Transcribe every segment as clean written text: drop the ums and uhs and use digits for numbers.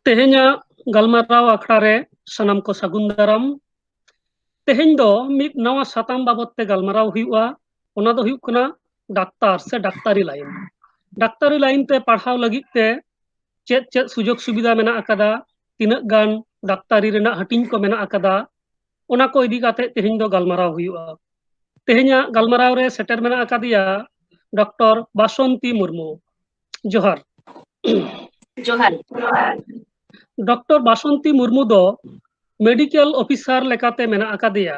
तेहेᱧा गलमाराव आखड़ा रे सनाम को सागुन दाराम। तेहेñ दो मिद नवा साताम बाबत ते गलमाराव हुआ। ओना दो हुयुग कना डाक्तार से डाक्तारी लाइन ते पढ़ाव लगित ते चेद चेद सुजोग सुविधा मेना अकादा, तिनक गान डाक्तारी रेना हटिंग को मेना अकादा, ओना को इदी काते तेहेñ दो गलमाराव हुआ। तेहेñा गलमाराव रे सेटर मेना अकादिया डॉक्टर बासंती मुर्मू। जोहार जोहार डॉक्टर बासंती मुर्मू दो मेडिकल ऑफिसर लेकाते मेना अकादिया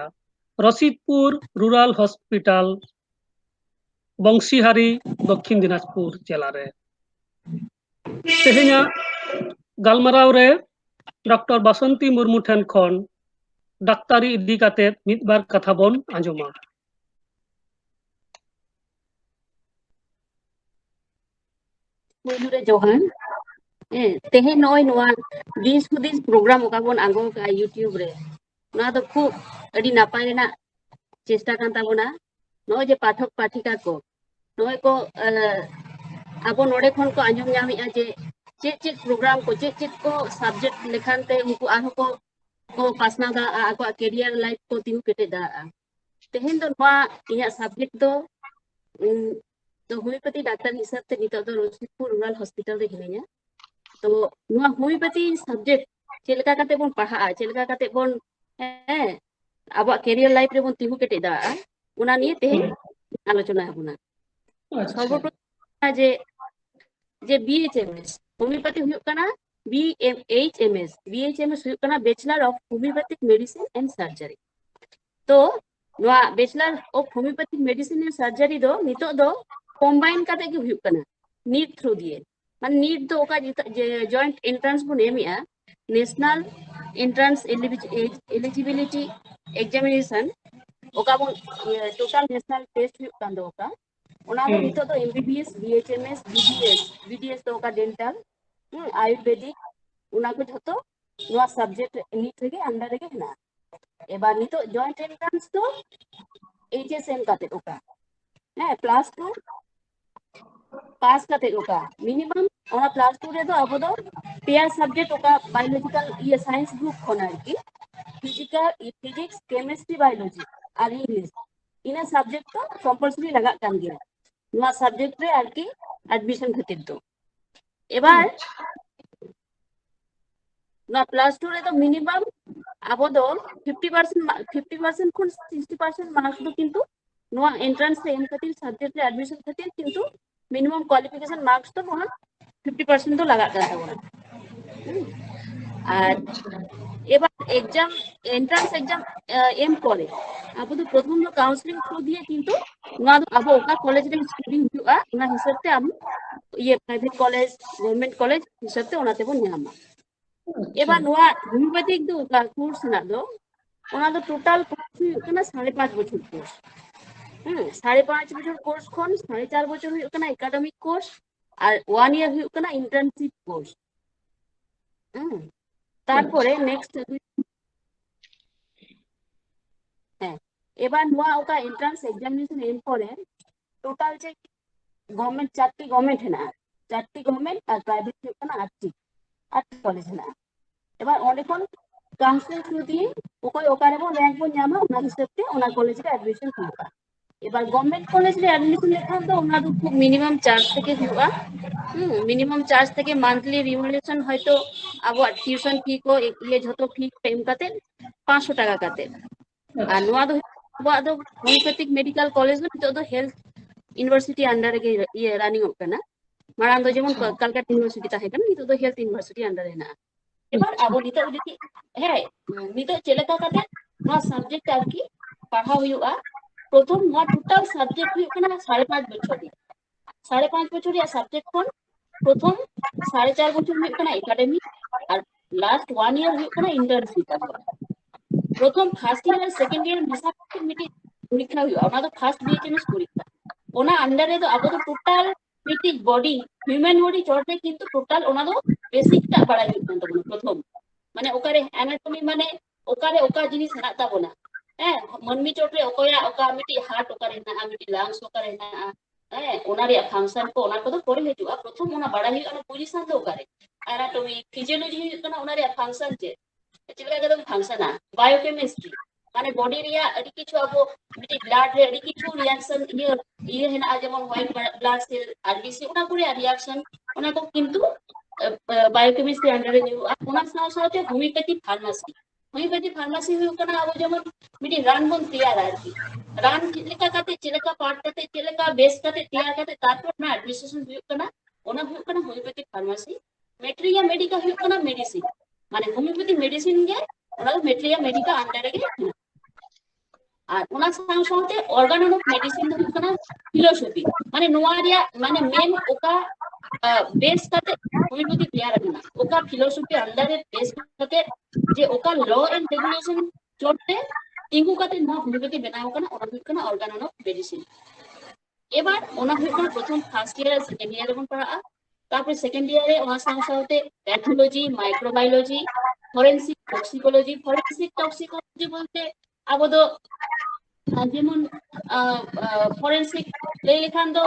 रशीदपुर रूरल हॉस्पिटल बंशीहारी दक्षिण दिनाजपुर जिला रे। तेहेñा गलमाराव रे डॉक्टर बासंती मुर्मू ठेन खन डाक्तारी इदी काते मिद बार कथा बोन आंजोमा। जोहार तेहे नय नोआ दिस हुदिस प्रोग्राम ओका बोन आंगो का यूट्यूब रे ना तो खूब अडी नापाय रेना चेष्टा कान ताबोना नय जे पाठक पाठिका को नय को आबो नोडे खन को आंजम ᱧᱟᱢᱮᱜᱼᱟ जे चेक चेक प्रोग्राम को चेक चेक को सब्जेक्ट लेखान ते उनको आरो को पासना दा आको कैरियर लाइफ को तिहु केटे दा तेहेन दो नोआ इया सब्जेक्ट दो तो होमियोपैथी डाक्टर हिसाब से नितो दो रशीदपुर रूरल हॉस्पिटल रे हिनेया। तो नोआ होमियोपैथी सब्जेक्ट चेलका काते बोन पढ़ा चेलका काते बोन अब कैरियर लाइफ रे बोन तिहु केटे दा उना निये तेहेन आलोचना हबुना। सर्वप्रथम जे जे बीएचएमएस होमियोपैथी हुयुग कना बीएचएमएस हुयुग कना bachelor of homeopathic medicine and surgery. तो नोआ bachelor of homeopathic medicine and surgery दो नितो दो कॉम्बाइन काते के हुयुग कना नीट थ्रू दिए मान नीट दो ओका joint entrance bone एमिया national entrance eligibility examination ओका बोन टोटल नेशनल टेस्ट हुयुग कान दो ओका ओना दो नितो दो एमबीबीएस बीएचएमएस बीडीएस दो ओका डेंटल आयुर्वेदिक उना को झतो नोआ सब्जेक्ट नीट रेगे अंडर रेगे हेना। एबार नितो जॉइंट एंट्रेंस तो एचएसएम काते ओका प्लस 2 पास काते ओका मिनिमम ओना प्लस 2 रे दो अब दो पेयर सब्जेक्ट ओका बायोलॉजिकल ये साइंस ग्रुप खोना की फिजिक्स केमिस्ट्री बायोलॉजी और इंग्लिश इना सब्जेक्ट तो कंपल्सरी लगा कान गया नोआ सब्जेक्ट रे आरकी एडमिशन खातिर दो। एबार ना प्लस 2 रे तो मिनिमम अब दो 50% खुन 60% मार्क्स दो किंतु नोआ एंट्रेंस रे एम खातिर सब्जेक्ट रे एडमिशन खातिर किंतु मिनिमम क्वालिफिकेशन मार्क्स तो वहां 50% तो लगा कर ताबोना। और एबार एग्जाम एंट्रेंस एग्जाम एम करे अब तो प्रथम दो काउंसलिंग थ्रू दिए किंतु नोआ दो अब ओका कॉलेज रे स्टडी हुआ ना हिसाब ते हम ये प्राइवेट कॉलेज गवर्नमेंट कॉलेज हिसाब ते ओनाते बोन ᱧᱟᱢᱟ। एबार नोआ होमियोपैथिक दो का कोर्स ना दो ओना दो टोटल कोर्स हुयुग कना 5.5 बछर कोर्स 5.5 बछर कोर्स खन 4.5 बछर हुयुग कना एकेडमिक कोर्स और 1 ईयर हुयुग कना इंटर्नशिप कोर्स। तारपरे नेक्स्ट एबार नोआ ओका एंट्रेंस एग्जामिनेशन एम करे टोटल जे गवर्नमेंट 4टी गवर्नमेंट हेना 4टी गवर्नमेंट और प्राइवेट हुयुग कना 8टी कॉलेज हेना। एबार ओंडे कोन काउंसलिंग थ्रू दिए ओकय ओकारे बो रैंक बो ᱧामा ओना हिसाब ते ओना कॉलेज रे एडमिशन हुयुगा। एबार गवर्नमेंट कॉलेज रे एडमिशन लेखान दो ओना दो खूब मिनिमम चार्ज থেকে हुयुगा मिनिमम चार्ज থেকে मंथली रिम्यूनरेशन হয়তো अब টিউশন फी को ये झतो फी पेम काते 500 টাকা काते আর নোয়া दो अब दो होमियोपैथिक मेडिकल कॉलेज दो तो हेल्थ यूनिवर्सिटी अंडर के ये रनिंग ओकना माराम दो जेमन कलकत्ता यूनिवर्सिटी ताहे कन नितो दो हेल्थ यूनिवर्सिटी अंडर हेना। एबार अब नितो जदि नितो चेलका काते नोआ सब्जेक्ट आरकी पढ़ा हुयुआ प्रथम नोआ टोटल सब्जेक्ट हुयुकना 5.5 बछर 5.5 बछर या सब्जेक्ट कोन प्रथम 4.5 बछर हुयुकना एकेडमिक और लास्ट 1 ईयर हुयुकना इंटर्नशिप प्रथम फर्स्ट ईयर सेकंड ईयर मिसा मिटी परीक्षा हुयुआ ओना दो फर्स्ट बीएचएमएस परीक्षा ओना अंडर रे दो अब दो टोटल मिटी बॉडी ह्यूमन बॉडी चोटे किंतु टोटल ओना दो बेसिक टा बड़ा हुयुकन तबना प्रथम माने ओकारे एनाटॉमी माने ओकारे ओका जिनिस हेना ताबोना मनमी चोटे ओकया ओका मिटी हार्ट ओकारे ना मिटी लंग्स ओकारे ना ओना रे फंक्शन को ओना को तो पढ़े हिजुआ प्रथम ओना बड़ा हुयुआ पोजीशन दो ओकारे एनाटॉमी फिजियोलॉजी हुई कना उना रे फंक्शन चे चिलका कदम फंक्शना बायोकेमिस्ट्री माने बॉडी रिया अडी किछु अब मिटी ब्लड रे अडी किछु रिएक्शन ये हेना जेमन व्हाइट ब्लड सेल आरबीसी उना को रिएक्शन उना को किंतु बायोकेमिस्ट्री अंडर रे उना साव सावते होमियोपैथी फार्मेसी हुई कना अब जेमन मिटी रान बन तैयार आरकी रान चिलका पार्ट करते चिलका बेस करते तैयार करते तारपर ना एडमिनिस्ट्रेशन हुई कना उना हुई कना होमियोपैथी फार्मेसी मेट्रिया मेडिका हुई कना मेडिसिन माने होमियोपैथी मेडिसिन गे उना मेट्रिया मेडिका अंडर रे और उना साव सावते ऑर्गन ऑफ मेडिसिन हुई कना फिलोसफी माने नोआ रिया माने मेन ओका बेस करते होमियोपैथी तैयार करना ओका फिलोसफी अंडर रे बेस करते जे ओका लॉ एंड रेगुलेशन चोटे तिंगु करते ना होमियोपैथी बनाव कना और हुई कना ऑर्गन ऑफ मेडिसिन एबार ओना हुई कना प्रथम फर्स्ट ईयर सेकंड ईयर बन पढ़ा तापर सेकंड ईयर रे ओना साव सावते पैथोलॉजी माइक्रोबायोलॉजी फोरेंसिक टॉक्सिकोलॉजी बोलते अब दो जेमन फोरेंसिक ले लेखान दो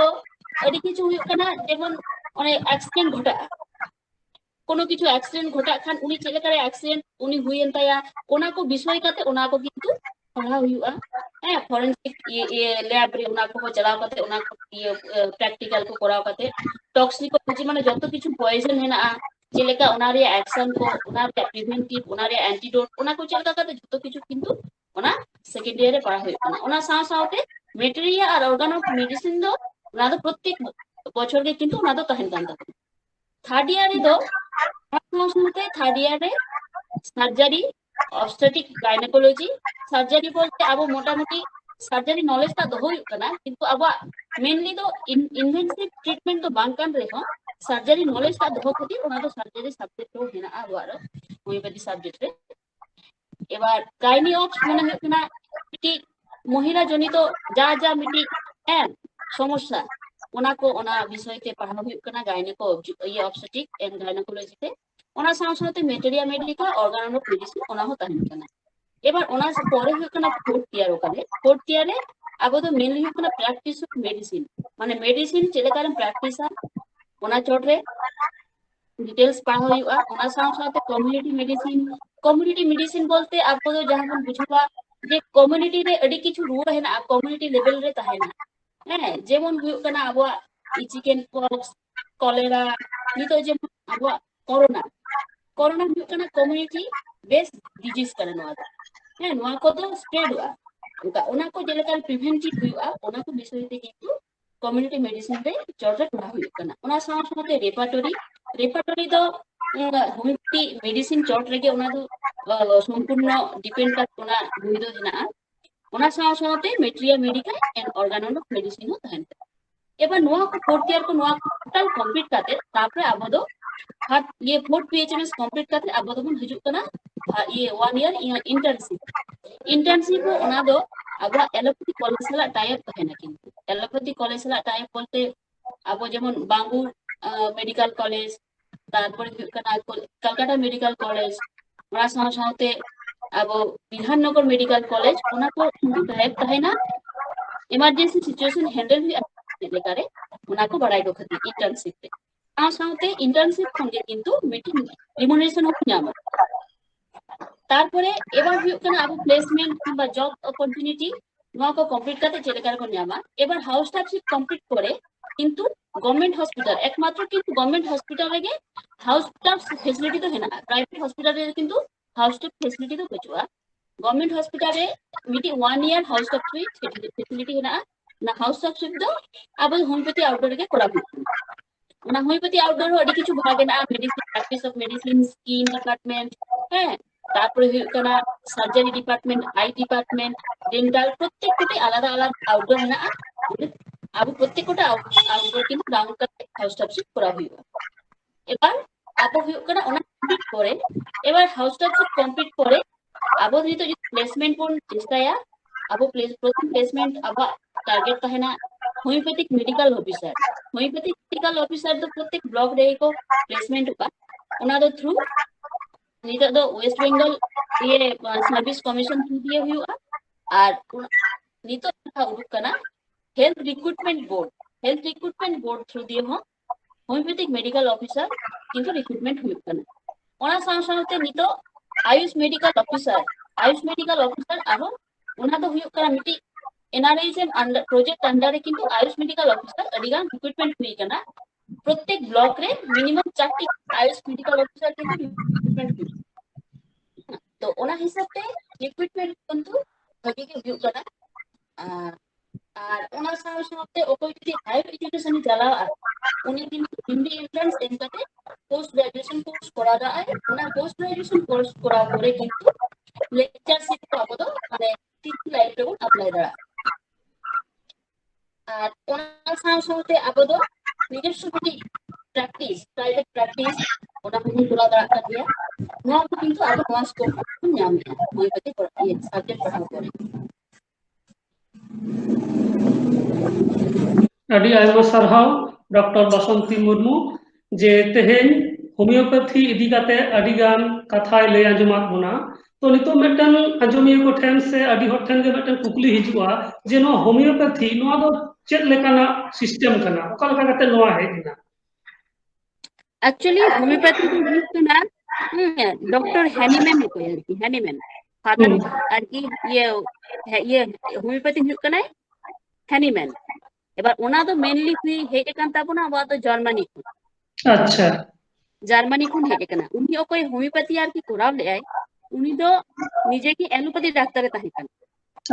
अडी किछु हुई कना जेमन ओने एक्सीडेंट घटा कोनो किछु एक्सीडेंट घटा खान उनी चले करे एक्सीडेंट उनी हुईन ताया ओना को विषय काते ओना को किंतु पढ़ा हुईआ है फोरेंसिक ये लैब रे ओना को चलाव काते ओना को ये प्रैक्टिकल को कराव काते टॉक्सिकोलॉजी माने जतो किछु पॉइजन हेना चलेका ओना रे एक्शन को ओना रे प्रिवेंटिव ओना रे एंटीडोट ओना को चलका काते जतो किछु किंतु ओना सेकेंड ईयर रे पढ़ा हुई कना ओना साव सावते मेटेरिया और ऑर्गन ऑफ मेडिसिन दो ओना दो प्रत्येक बछर के किंतु ओना दो तहन कान तक थर्ड ईयर रे दो थर्ड ईयर रे सर्जरी ऑब्स्टेट्रिक गायनेकोलॉजी सर्जरी बोलते अब मोटामुटी सर्जरी नॉलेज ता दो हुई कना किंतु अब मेनली दो इन्वेंटिव ट्रीटमेंट तो बांग कान रे हो सर्जरी नॉलेज ता दो खती ओना दो सर्जरी सब्जेक्ट तो हेना आबार होमियोपैथी सब्जेक्ट रे एबार गायनी ऑप्स माने हुई कना मिटी महिला जनित जा जा मिटी एन समस्या ओना को ओना विषय के पढ़ा हुई कना गायनेको ये ऑब्स्टेट्रिक एंड गायनेकोलॉजी ते ओना साव सावते materia medica organ of medicine ओना हो तहन कना एबार ओना से परे हुई कना फोर्थ ईयर ओकाले फोर्थ ईयर रे अब तो मेनली हुई कना प्रैक्टिस ऑफ मेडिसिन माने मेडिसिन चले कारण प्रैक्टिस ओना चोट रे डिटेल्स पढ़ा हुईआ ओना साव सावते कम्युनिटी मेडिसिन बोलते आपको तो जहां बन बुझबा जे कम्युनिटी रे अडी किछु रुआ हेना कम्युनिटी लेवल रे ताहेना है जेमन हुई कना अबवा चिकन पॉक्स कॉलेरा नितो जेमन अबवा कोरोना हुई कना कम्युनिटी बेस्ड डिजीज कना नोआ है नोआ को तो स्प्रेड हुआ उनका ओना को जेलेका प्रिवेंटिव हुआ ओना को विषय ते किंतु कम्युनिटी मेडिसिन रे चर्चा पढ़ा हुई कना ओना साव सावते रेपाटरी तो होमियोपैथी मेडिसिन चोट रे के ओना दो संपूर्ण डिपेंड का ओना हुई दो हेना ओना साव सावते materia medica and organ of medicine हो तहन एबार नोआ को फोर्थ ईयर को नोआ टोटल कंप्लीट करते तापरे अब दो ये फोर्थ पीएचएमएस कंप्लीट करते अब दो बन हिजुक कना ये 1 ईयर इंटर्नशिप को ओना दो अब एलोपैथी कॉलेज सला टाइप तहना किंतु एलोपैथी कॉलेज सला टाइप बोलते अब जेमन बांगुर मेडिकल कॉलेज तारपर कना कलकत्ता मेडिकल कॉलेज ओना साव सावते अब विधाननगर मेडिकल कॉलेज ओना को टाइप तहना इमरजेंसी सिचुएशन हैंडल हुई लेकारे ओना को बड़ाई दो खती इंटर्नशिप पे सावते इंटर्नशिप खंगे किंतु मीटिंग रिमुनरेशन हो ᱧᱟᱢᱟ तारपरे एबार हुई कना अब प्लेसमेंट किबा जॉब अपॉर्चुनिटी नोआ को कंप्लीट करते चलेकार को ᱧामा एबार हाउस स्टाफशिप कंप्लीट करे किंतु गवर्नमेंट हॉस्पिटल एकमात्र किंतु गवर्नमेंट हॉस्पिटल रे हाउस स्टाफ फैसिलिटी तो हेना प्राइवेट हॉस्पिटल रे किंतु हाउस स्टाफ फैसिलिटी तो बचुआ गवर्नमेंट हॉस्पिटल रे मिटी 1 ईयर हाउस स्टाफ फैसिलिटी हेना ना हाउस स्टाफ दो अब होमियोपैथी आउटडोर के करा ना होमियोपैथी आउटडोर अडी किछु भागे ना medicine practice of medicine skin department है तारपर हुई कना surgery department I department dental प्रत्येक कोटे आलादा आलादा आउटडोर हेना अब प्रत्येक कोटे आउटडोर किंतु राउंड करते हाउस स्टाफ करा हुईआ एबार अब हुई कना ओना कंप्लीट करे एबार हाउस स्टाफ कंप्लीट करे अब नितो जो प्लेसमेंट बन चेष्टाया अब प्रथम प्लेसमेंट अब टारगेट तहना होमियोपैथिक मेडिकल ऑफिसर तो प्रत्येक ब्लॉक रे को प्लेसमेंट हुआ ओना दो थ्रू नितो दो वेस्ट बंगाल ये सर्विस कमीशन थ्रू दिए हुआ और नितो उडुक कना हेल्थ रिक्रूटमेंट बोर्ड थ्रू दिए हो होमियोपैथिक मेडिकल ऑफिसर কিন্তু রিক্রুটমেন্ট ᱦᱩᱭᱩᱜ ᱠᱟᱱᱟ ᱚᱱᱟ ᱥᱟᱶ ᱥᱟᱶᱛᱮ ᱱᱤᱛᱚᱜ আয়ুষ মেডিকেল অফিসার আরো ওনা ᱫᱚ ᱦᱩᱭᱩᱜ ᱠᱟᱱᱟ ᱢᱤᱫᱴᱤᱡ এনআরএইচএম আন্ডার প্রজেক্ট আন্ডারে কিন্তু আয়ুষ মেডিকেল অফিসার আᱹᱰᱤᱜᱟᱱ রিক্রুটমেন্ট হুই ᱠᱟᱱᱟ প্রত্যেক ব্লক রে মিনিমাম 4টি আয়ুষ মেডিকেল অফিসার কিন্তু রিক্রুটমেন্ট হুই তো ওনা হিসাবতে রিক্রুটমেন্ট কিন্তু ভাগে গে হুᱭᱩᱜ ᱠᱟᱱᱟ আর ওনা সাথে সাথে অকয় যদি হায়ার এডুকেশনে চালাওয়া উনি কিন্তু হিন্দি এন্ট্রান্স এম কাতে পোস্ট গ্রাজুয়েশন কোর্স করা যায় ওনা পোস্ট গ্রাজুয়েশন কোর্স করা পরে কিন্তু লেকচারশিপ তো আপাতত মানে টিচিং লাইফ রে অ্যাপ্লাই দাঁড়া আর ওনা সাথে আপাতত নিজস্ব যদি প্র্যাকটিস প্রাইভেট প্র্যাকটিস ওটা কিন্তু করা দাঁড়া কাটিয়া নোয়া তো কিন্তু আরো নোয়া স্কোপ ᱧᱟᱢᱮᱜᱼᱟ ᱦᱳᱢᱤওᱯᱮথᱤ সাবজেক্ট পড়াও করে ᱟᱹᱰᱤ ᱟᱭᱢᱟ ᱥᱟᱨᱦᱟᱣ ᱰᱚᱠᱴᱚᱨ ᱵᱟᱥᱚᱱᱛᱤ ᱢᱩᱨᱢᱩ ᱡᱮ ᱛᱮᱦᱮᱧ হোমিওপ্যাথি ইদি কাতে আᱹᱰᱤ ᱜᱟᱱ ᱠᱟᱛᱷᱟᱭ ᱞᱟᱹᱭ ᱟᱸᱡᱚᱢᱟᱫ ᱵᱚᱱᱟ তো নিতো মিদᱴᱟᱝ আᱸᱡᱚᱢᱤᱭᱟᱹ ᱠᱚ ᱴᱷᱮᱱ ᱥᱮ ᱟᱹᱰᱤ ᱦᱚᱲ ᱴᱷᱮᱱ ᱜᱮ ᱢᱤᱫᱴᱟᱝ ᱠᱩᱠᱞᱤ ᱦᱤᱡᱩᱜᱼᱟ ᱡᱮ ᱱᱚᱣᱟ হোমিওপ্যাথি ᱱᱚᱣᱟ ᱫᱚ ᱪᱮᱫ ᱞᱮᱠᱟᱱᱟᱜ ᱥᱤᱥᱴᱮᱢ ᱠᱟᱱᱟ ᱚᱠᱟ ᱞᱮᱠᱟ ᱠᱟᱛᱮ ᱱᱚᱣᱟ ᱦᱮᱡ ᱮᱱᱟ एक्चुअली होमियोपैथी तो हुई ना डॉक्टर हैनीमैन को यार हैनीमैन फादर आरकी ये होमियोपैथी हुई कना हैनीमैन এবার ওনা তো মেইনলি হেজ কান তাবনা আবা তো জার্মানি আচ্ছা জার্মানি কোন হেজ কানা উনি অকয় হোমিওপ্যাথি আর কি করাব লেআই উনি তো নিজে কি অ্যালোপ্যাথি ডাক্তারে তাহে কান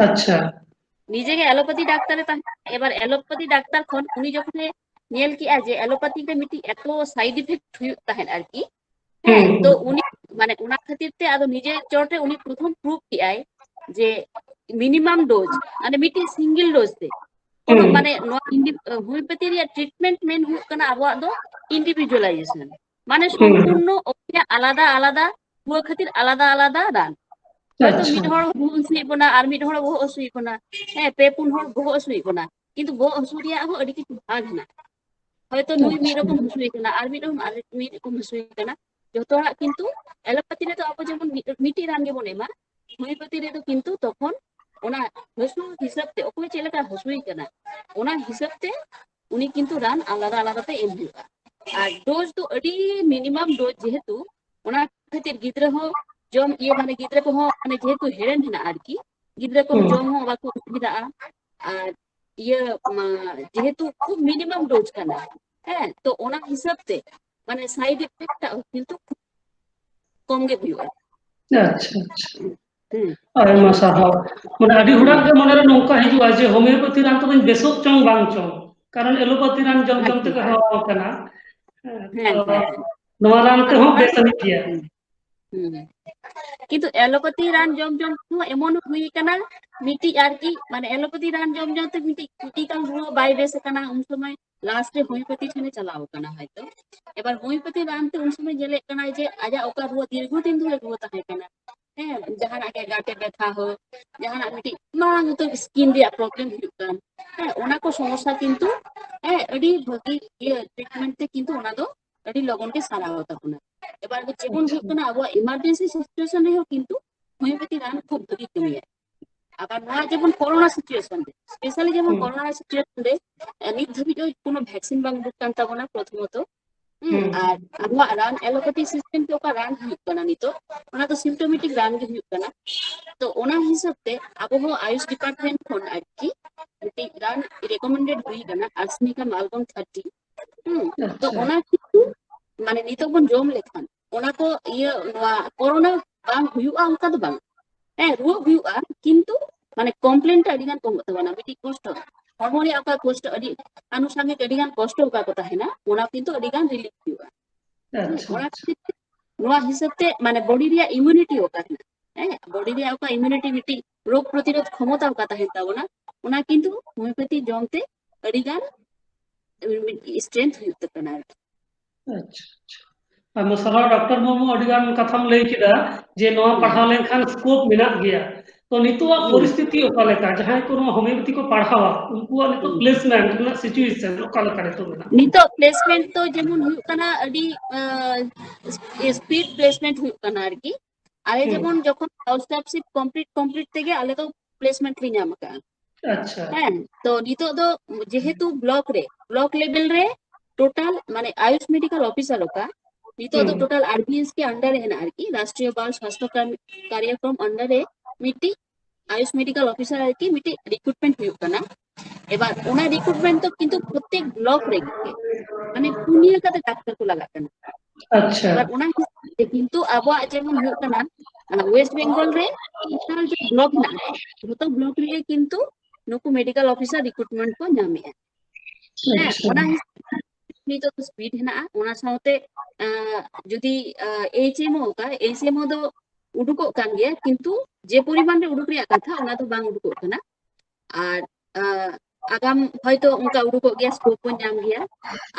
আচ্ছা নিজে কি অ্যালোপ্যাথি ডাক্তারে তাহে এবার অ্যালোপ্যাথি ডাক্তার খন উনি যখন নেল কি আজ অ্যালোপ্যাথি তে মিটি এত সাইড ইফেক্ট হুᱭᱩᱜ তাহেন আর কি হ্যাঁ তো উনি মানে ওনা খাতিরতে আদো নিজে চটে উনি প্রথম প্রুফ কি আই যে মিনিমাম ডোজ মানে মিটি সিঙ্গেল ডোজ তে কোনো মানে হোমিওপ্যাথি রিয়া ট্রিটমেন্ট মেন হুᱭᱩᱜ কানা আবওয়া দো ইন্ডিভিজুয়ালাইজেশন মানে সম্পূর্ণ ওকে আলাদা আলাদা হুয়া খাতির আলাদা আলাদা রান হয়তো মিড হড় বহু অসুই বনা আর মিড হড় বহু অসুই বনা হ্যাঁ পে পুন হড় বহু অসুই বনা কিন্তু বহু অসুরিয়া হো আডি কিছু ভাগ না হয়তো নুই মি রকম হসুই কানা আর মি রকম হসুই কানা যতরা কিন্তু অ্যালোপ্যাথি রে তো আবো যেমন মিটি রান গে বনে মা হোমিওপ্যাথি রে তো কিন্তু তখন ওনা হসু হিসাবতে অকয় চেলাকা হসুই কানা ওনা হিসাবতে উনি কিন্তু রান আলাদা আলাদাতে এম হুᱭᱩᱜᱼᱟ আর ডোজ তো আডি মিনিমাম ডোজ যেহেতু ওনা খাতির গিদ্রা হো জম ইয়ে মানে গিদ্রা কো মানে যেহেতু হেরেন হেনা আর কি গিদ্রা কো জম হো বাকো সুবিধা আর ইয়ে যেহেতু খুব মিনিমাম ডোজ কানা হ্যাঁ তো ওনা হিসাবতে মানে সাইড ইফেক্টটা কিন্তু কম গে হুᱭᱩᱜᱼᱟ আচ্ছা আচ্ছা আয়মা সাহাও মানে আডি হুড়া গে মনে রে নৌকা হিজুয়া যে হোমিওপ্যাথি রান তো বেসক চং বাং চং কারণ এলোপ্যাথি রান জম জম তে হওয়া কানা নোয়া রান তে হো বেসনি কিয়া কিন্তু অ্যালোপ্যাথি রান জম জম তো এমন হুই কানা মিটি আর কি মানে অ্যালোপ্যাথি রান জম জম তে মিটি ক্রিটিক্যাল রুয়া বাই বেস কানা উন সময় লাস্টে হোমিওপ্যাথি ঠানে চালাও কানা হয়তো এবার হোমিওপ্যাথি রান তে উন সময় জেলে কানা যে আজা ওকা রুয়া দীর্ঘদিন ধরে রুয়া তাহে কানা হ্যাঁ জাহানা কে গাটে ব্যথা হো জাহানা মিটি মাং তো স্কিন রিয়া প্রবলেম হুᱭᱩᱜ কান হ্যাঁ ওনা কো সমস্যা কিন্তু হ্যাঁ আডি ভাগি ইয়ে ট্রিটমেন্ট তে কিন্তু ওনা দো আডি লগন কে সারাও তাবনা এবার যেমন হুᱭᱩᱜ কানা আবো ইমার্জেন্সি সিচুয়েশন রে কিন্তু হোমিওপ্যাথি রান খুব ভাগি কমিয়া আবার নোয়া যেমন করোনা সিচুয়েশন রে স্পেশালি যেমন করোনা সিচুয়েশন রে নিত ধাবি কোনো ভ্যাকসিন বাং বুক কান তাবনা প্রথমত আর আবো রান অ্যালোপ্যাথি সিস্টেম তে ওকা রান হুᱭᱩᱜ কানা নিতো ওনা তো সিম্পটোমেটিক রান গে হুᱭᱩᱜ কানা তো ওনা হিসাবতে আবো আয়ুষ ডিপার্টমেন্ট খন আর কি মিটি রান রেকমেন্ডেড হুই কানা আর্সেনিকা মালগম 30 তো ওনা কিন্তু মানে নিতো বন জম লেখান ওনা কো ইয়ে করোনা বাং হুᱭᱩᱜᱼᱟ অনকা তো বাং হ্যাঁ রুয়া হুᱭᱩᱜᱼᱟ কিন্তু মানে কমপ্লেনটা আডি গান কম তাবনা মিটি কষ্ট হরমোনি আকা কষ্ট আডি আনুষঙ্গিক আডি গান কষ্ট ওকা কথা है না ওনা কিন্তু আডি গান রিলিফ হুᱭᱩᱜᱼᱟ ওনা নোয়া হিসাবতে মানে বডি রিয়া ইমিউনিটি ওকা है হ্যাঁ বডি রিয়া ওকা ইমিউনিটি মিটি রোগ প্রতিরোধ ক্ষমতা ওকা তাহে তাবনা ওনা কিন্তু হোমিওপ্যাথি জমতে আডি গান স্ট্রেংথ হুᱭᱩᱜ তাকনা আচ্ছা আচ্ছা আয়মা সাহাও ডক্টর মুর্মু আডি গান কথাম লই কিদা যে নোয়া পড়াও লেনখান স্কোপ মেনাক গিয়া তো নিতোয়া পরিস্থিতি ওকা লেকা যাহাই কোনো হোমিওপ্যাথি কো পড়াওয়া উনকুয়া নিতো প্লেসমেন্ট না সিচুয়েশন ওকা লেকা রে তো মেনা নিতো প্লেসমেন্ট তো যেমন হুᱭᱩᱜ কানা আডি স্পিড প্লেসমেন্ট হুᱭᱩᱜ কানা আর কি আলে যেমন যখন স্টাফশিপ কমপ্লিট থেকে আলে তো প্লেসমেন্ট লি ᱧᱟᱢ কা আচ্ছা হ্যাঁ তো নিতো দো যেহেতু ব্লক লেভেল রে টোটাল মানে আয়ুষ মেডিকেল অফিসার ওকা नितो तो टोटल आरबीएस के अंडर है ना आरकी राष्ट्रीय बाल स्वास्थ्य कार्यक्रम अंडर है मिट्टी आयुष मेडिकल ऑफिसर आरकी मिट्टी रिक्रूटमेंट हुई करना एबार ओना रिक्रूटमेंट तो किंतु प्रत्येक ब्लॉक रे माने पुनिया का डॉक्टर को लगा करना अच्छा एबार ओना किंतु अब जेमन हुई करना वेस्ट बंगाल रे टोटल जो ब्लॉक ना तो ब्लॉक रे किंतु नुकु मेडिकल ऑफिसर रिक्रूटमेंट को नामे है अच्छा ओना नितो तो स्पीड है ना ओना साउते যদি এইচএমও का এইচএমও दो उडुको कान गया किंतु जे परिमाण रे उडुक रिया कथा ओना तो बांग उडुको कना और आगाम হয়তো उनका उडुको गया स्कोप को नाम गया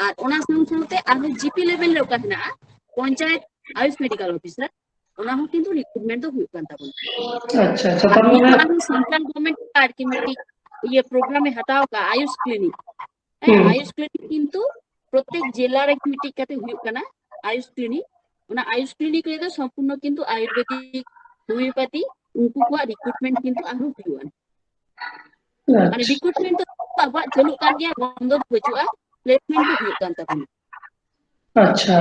और ओना साउते आरो जीपी लेवल रे का ना पंचायत आयुष मेडिकल ऑफिसर ओना हो किंतु रिक्रूटमेंट तो हुई कान ताबन अच्छा अच्छा और तब ये मैं ओना सेंट्रल गवर्नमेंट कार्ड की मिट्टी ये प्रोग्राम में हटाओ का आयुष क्लिनिक आयुष क्लिनिक किंतु प्रत्येक जिला रे मिट्टी कते हुई काना आयुष क्लिनिक ओना आयुष क्लिनिक रे तो संपूर्ण किंतु आयुर्वेदिक होमियोपैथी उनको को रिक्रूटमेंट किंतु आरो हुआ माने रिक्रूटमेंट तो अब चलु कान गया बंद बचुआ प्लेसमेंट तो हुई कान तबन अच्छा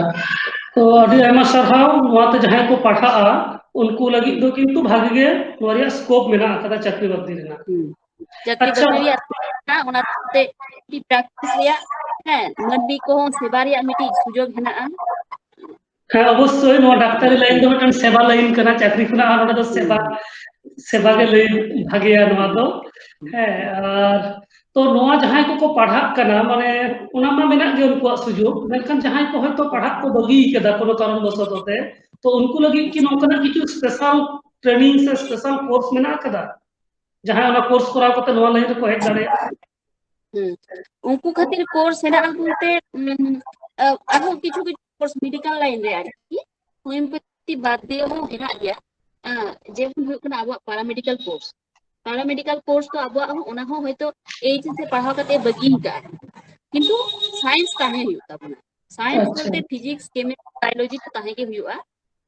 तो अभी आयमा सरहाव नोआते जहां को पढ़ा उनको लगी दो किंतु भागे गे नोरिया स्कोप मेना कदा चाकरी बाकरी रेना चाकरी अच्छा बाकरी ना ओना ते की प्रैक्टिस रिया है मंडी को सेवा रिया मिट्टी सुजोग हेना हाँ अवश्य नोआ डाक्तारी लाइन दो मिटन सेवा लाइन कना चाकरी खुना नोडा दो सेवा सेवा के लिए भागेया नोआ दो है और तो नोआ जहां को पढ़ा कना माने उना मा मेना गे उनको सुजोग मेनखान जहां को होय तो पढ़ा को बगी केदा कोनो कारण बसत होते तो उनको लगी कि नोकना किछु स्पेशल ट्रेनिंग से स्पेशल कोर्स मेना कदा जहां ना कोर्स करा को नोआ लाइन रे को हेज दाड़े उनको खातिर कोर्स हेना बोलते आरो किछु किछु कोर्स मेडिकल लाइन रे आरकी होमियोपैथी बाद दिए हो हेना गया जेमन हुई कना अब पैरामेडिकल कोर्स तो अब ओना हो होयतो एच से पढ़ाव कते बगी का किंतु साइंस ताहे हुई ताबना साइंस अच्छा बोलते फिजिक्स केमिस्ट्री बायोलॉजी तो ताहे के हुआ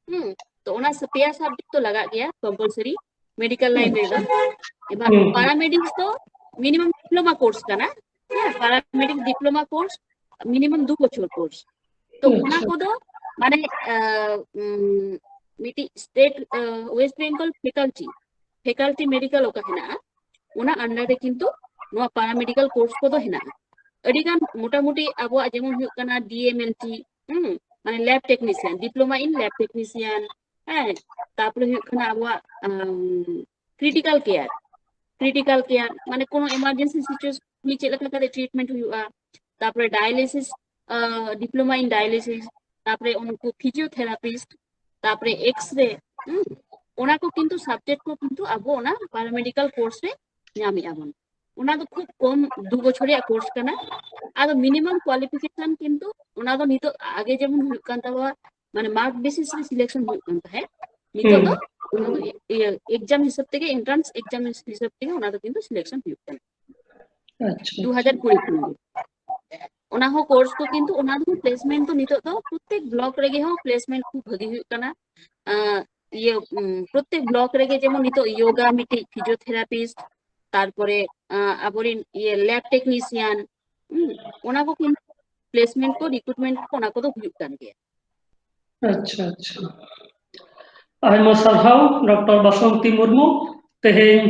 तो ओना पेयर सब्जेक्ट तो लगा गया कंपलसरी मेडिकल लाइन रे दा एबार पैरामेडिक्स तो मिनिमम डिप्लोमा कोर्स का ना पैरामेडिक डिप्लोमा कोर्स मिनिमम 2 बछर कोर्स तो ओना को दो माने मिटी state West Bengal faculty medical ओका हेना ओना अंडर रे किंतु नो पैरामेडिकल कोर्स को दो हेना अडिगान मोटा मोटी अब जेमन हुई कना डीएमएलटी माने lab technician diploma in lab technician है तापर हुई कना अब क्रिटिकल केयर माने कोनो इमरजेंसी सिचुएशन नि चेक लका करे ट्रीटमेंट हुआ तापर डायलिसिस डिप्लोमा इन डायलिसिस तापर उनको फिजियोथेरापिस्ट तापर एक्सरे ओना को किंतु सब्जेक्ट को किंतु अब ओना पैरामेडिकल कोर्स रे नामी आबन ओना तो खूब कम 2 बछरिया कोर्स कना आदो मिनिमम क्वालिफिकेशन किंतु ओना तो नितो आगे जेमन हुई कान तबा माने मार्क बेसिस रे सिलेक्शन हुई कान है नितो तो ओना तो एग्जाम हिसाब থেকে एंट्रेंस एग्जाम हिसाब থেকে ओना तो किंतु सिलेक्शन हुई कान अच्छा 2020 ओना हो कोर्स को किंतु ओना दो प्लेसमेंट तो नितो तो प्रत्येक ब्लॉक रे हो प्लेसमेंट खूब भगी हुई कना ये प्रत्येक ब्लॉक रे जेमन नितो योगा मिटी फिजियोथेरापिस्ट तारपरे आबरिन ये लैब टेक्नीशियन ओना को किंतु प्लेसमेंट को रिक्रूटमेंट को ओना को तो हुई कान गया अच्छा अच्छा आयमा सरहाव डॉक्टर बसंती मुर्मू तेहेन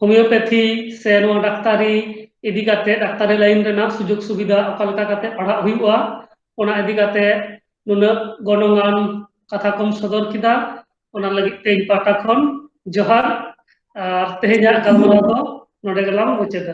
होमियोपैथी से नो डाक्तारी इदी काते डाक्तारी लाइन रेना सुजोग सुविधा अकालका काते पढ़ा हुआ ओना इदी काते नुना गणगान कथा कम सदर किदा ओना लगी तेज पाटा खन जोहार तेहेजा गलमारा दो नोडे गलाम मुचादा